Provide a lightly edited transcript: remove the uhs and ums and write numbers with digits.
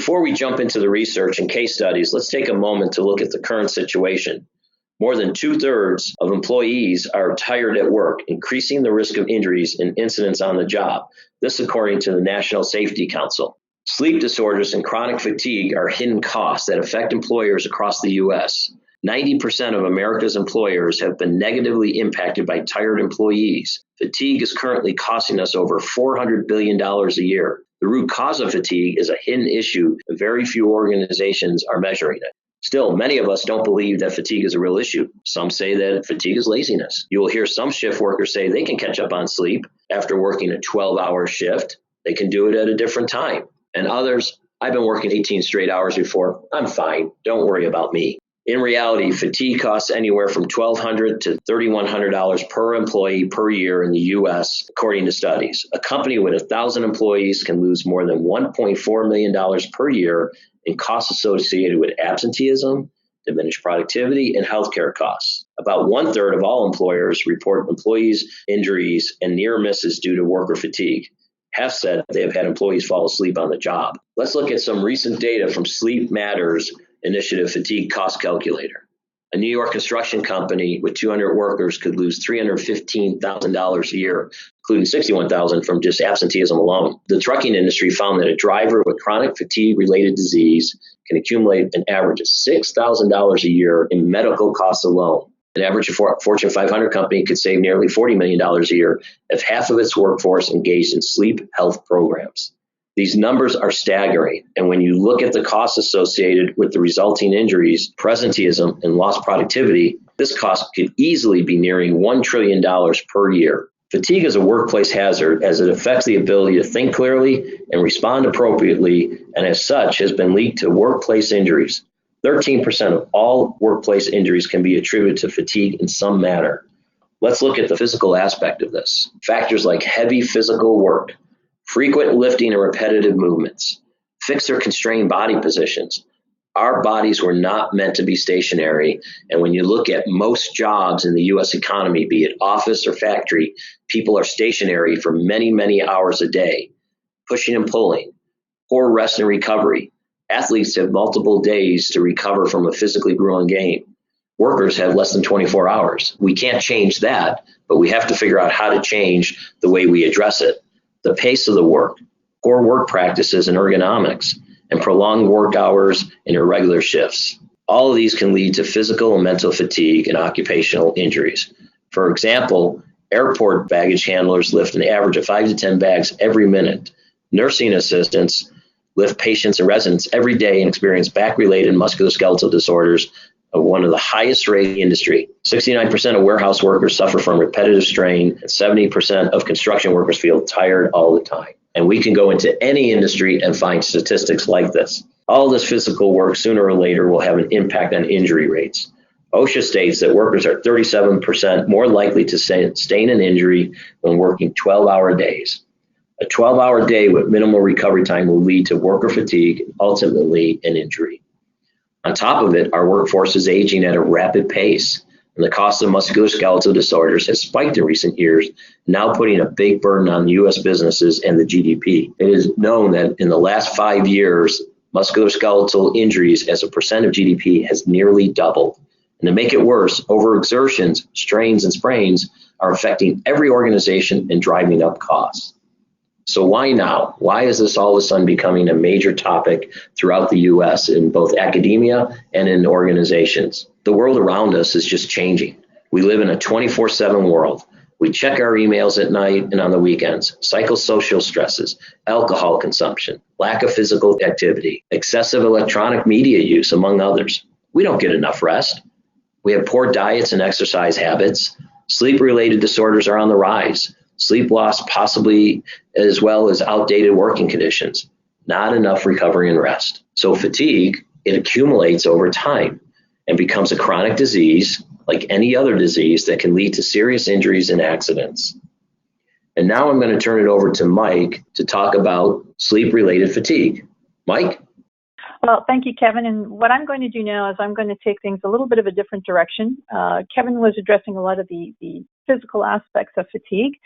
Before we jump into the research and case studies, let's take a moment to look at the current situation. More than 2/3 of employees are tired at work, increasing the risk of injuries and incidents on the job. This according to the National Safety Council. Sleep disorders and chronic fatigue are hidden costs that affect employers across the U.S. 90% of America's employers have been negatively impacted by tired employees. Fatigue is currently costing us over $400 billion a year. The root cause of fatigue is a hidden issue, and very few organizations are measuring it. Still, many of us don't believe that fatigue is a real issue. Some say that fatigue is laziness. You will hear some shift workers say they can catch up on sleep after working a 12-hour shift. They can do it at a different time. And others, I've been working 18 straight hours before. I'm fine. Don't worry about me. In reality, fatigue costs anywhere from $1,200 to $3,100 per employee per year in the U.S., according to studies. A company with 1,000 employees can lose more than $1.4 million per year in costs associated with absenteeism, diminished productivity, and healthcare costs. About 1/3 of all employers report employees' injuries and near misses due to worker fatigue. Have said they have had employees fall asleep on the job. Let's look at some recent data from Sleep Matters Initiative Fatigue Cost Calculator. A New York construction company with 200 workers could lose $315,000 a year, including $61,000 from just absenteeism alone. The trucking industry found that a driver with chronic fatigue-related disease can accumulate an average of $6,000 a year in medical costs alone. An average Fortune 500 company could save nearly $40 million a year if half of its workforce engaged in sleep health programs. These numbers are staggering, and when you look at the costs associated with the resulting injuries, presenteeism, and lost productivity, this cost could easily be nearing $1 trillion per year. Fatigue is a workplace hazard as it affects the ability to think clearly and respond appropriately, and as such has been linked to workplace injuries. 13% of all workplace injuries can be attributed to fatigue in some manner. Let's look at the physical aspect of this. Factors like heavy physical work, frequent lifting and repetitive movements, fixed or constrained body positions. Our bodies were not meant to be stationary. And when you look at most jobs in the U.S. economy, be it office or factory, people are stationary for many, many hours a day, pushing and pulling, poor rest and recovery. Athletes have multiple days to recover from a physically grueling game. Workers have less than 24 hours. We can't change that, but we have to figure out how to change the way we address it. The pace of the work, poor work practices and ergonomics, and prolonged work hours and irregular shifts. All of these can lead to physical and mental fatigue and occupational injuries. For example, airport baggage handlers lift an average of 5 to 10 bags every minute. Nursing assistants lift patients and residents every day and experience back-related musculoskeletal disorders of one of the highest rate in the industry. 69% of warehouse workers suffer from repetitive strain, and 70% of construction workers feel tired all the time. And we can go into any industry and find statistics like this. All this physical work sooner or later will have an impact on injury rates. OSHA states that workers are 37% more likely to sustain an injury when working 12-hour days. A 12-hour day with minimal recovery time will lead to worker fatigue and ultimately an injury. On top of it, our workforce is aging at a rapid pace, and the cost of musculoskeletal disorders has spiked in recent years, now putting a big burden on U.S. businesses and the GDP. It is known that in the last 5 years, musculoskeletal injuries as a percent of GDP has nearly doubled. And to make it worse, overexertions, strains, and sprains are affecting every organization and driving up costs. So why now? Why is this all of a sudden becoming a major topic throughout the U.S. in both academia and in organizations? The world around us is just changing. We live in a 24/7 world. We check our emails at night and on the weekends. Psychosocial stresses, alcohol consumption, lack of physical activity, excessive electronic media use, among others. We don't get enough rest. We have poor diets and exercise habits. Sleep-related disorders are on the rise. Sleep loss possibly, as well as outdated working conditions, not enough recovery and rest. So fatigue, it accumulates over time and becomes a chronic disease like any other disease that can lead to serious injuries and accidents. And now I'm going to turn it over to Mike to talk about sleep-related fatigue. Mike? Well, thank you, Kevin. And what I'm going to do now is I'm going to take things a little bit of a different direction. Kevin was addressing a lot of the physical aspects of fatigue.